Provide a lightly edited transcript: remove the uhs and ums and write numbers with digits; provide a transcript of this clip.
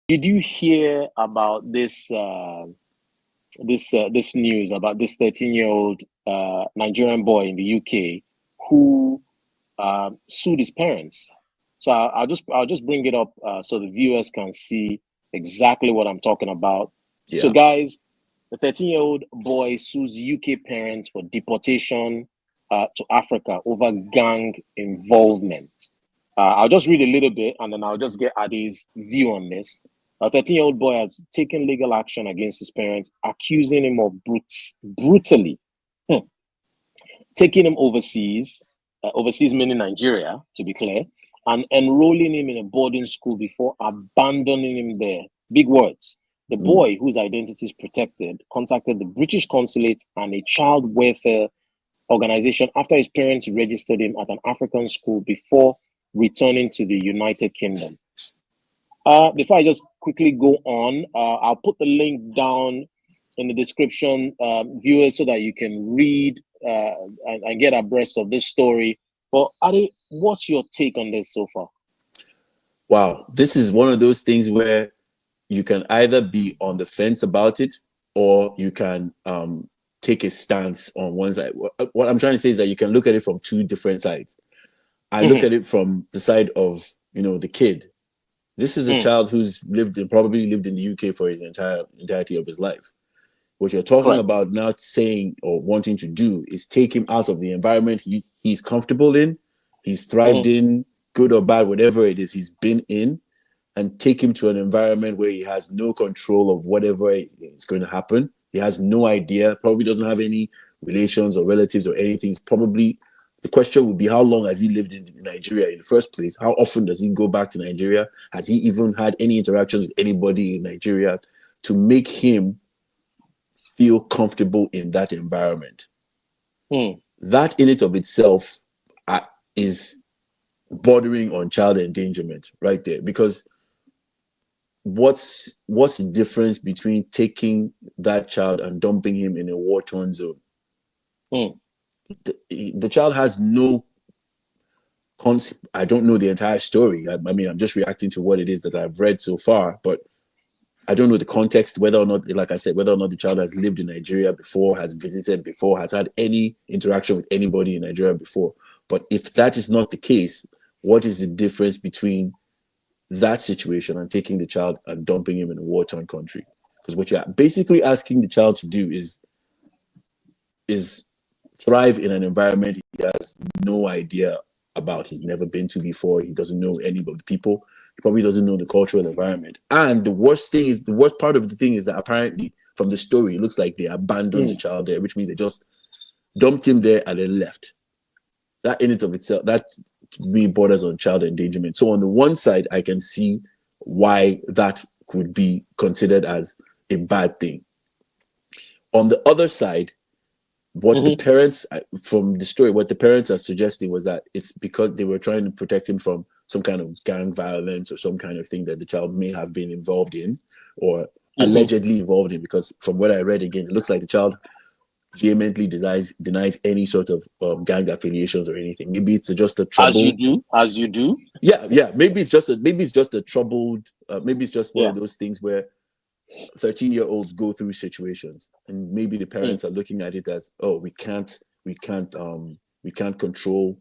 did you hear about this news about this 13-year-old Nigerian boy in the UK who sued his parents? So I'll just bring it up so the viewers can see exactly what I'm talking about. Yeah. So guys, the 13-year-old boy sues UK parents for deportation to Africa over gang involvement. I'll just read a little bit and then I'll just get Adi's view on this. A 13-year-old boy has taken legal action against his parents, accusing him of brutally taking him overseas, overseas meaning Nigeria, to be clear, and enrolling him in a boarding school before abandoning him there. Big words. The boy, whose identity is protected, contacted the British consulate and a child welfare organization after his parents registered him at an African school before returning to the United Kingdom. Before I just quickly go on, I'll put the link down in the description, viewers, so that you can read and get abreast of this story. But Adi, what's your take on this so far? Wow, this is one of those things where you can either be on the fence about it or you can take a stance on one side. What I'm trying to say is that you can look at it from two different sides. I look at it from the side of, the kid. This is a child who's probably lived in the UK for his entirety of his life. What you're talking about now saying or wanting to do is take him out of the environment he's comfortable in, he's thrived in, good or bad, whatever it is he's been in, and take him to an environment where he has no control of whatever is going to happen. He has no idea, probably doesn't have any relations or relatives or anything. The question would be, how long has he lived in Nigeria in the first place? How often does he go back to Nigeria? Has he even had any interactions with anybody in Nigeria to make him feel comfortable in that environment? That in it of itself is bordering on child endangerment right there. Because what's the difference between taking that child and dumping him in a war-torn zone? The child has no concept. I don't know the entire story. I mean, I'm just reacting to what it is that I've read so far, but I don't know the context, whether or not, like I said, whether or not the child has lived in Nigeria before, has visited before, has had any interaction with anybody in Nigeria before. But if that is not the case, what is the difference between that situation and taking the child and dumping him in a war-torn country? Because what you're basically asking the child to do is thrive in an environment he has no idea about, he's never been to before, he doesn't know any of the people, he probably doesn't know the cultural environment. And the worst part of the thing is that apparently from the story, it looks like they abandoned the child there, which means they just dumped him there and then left. That in it of itself, that to me borders on child endangerment. So on the one side, I can see why that could be considered as a bad thing. On the other side, what the parents, from the story, what the parents are suggesting was that it's because they were trying to protect him from some kind of gang violence or some kind of thing that the child may have been involved in or allegedly involved in. Because from what I read again, it looks like the child vehemently denies any sort of gang affiliations or anything. Maybe it's just a trouble. As you do. Yeah. Maybe it's just a troubled. Maybe it's just one of those things where 13-year-olds go through situations, and maybe the parents are looking at it as, oh, we can't control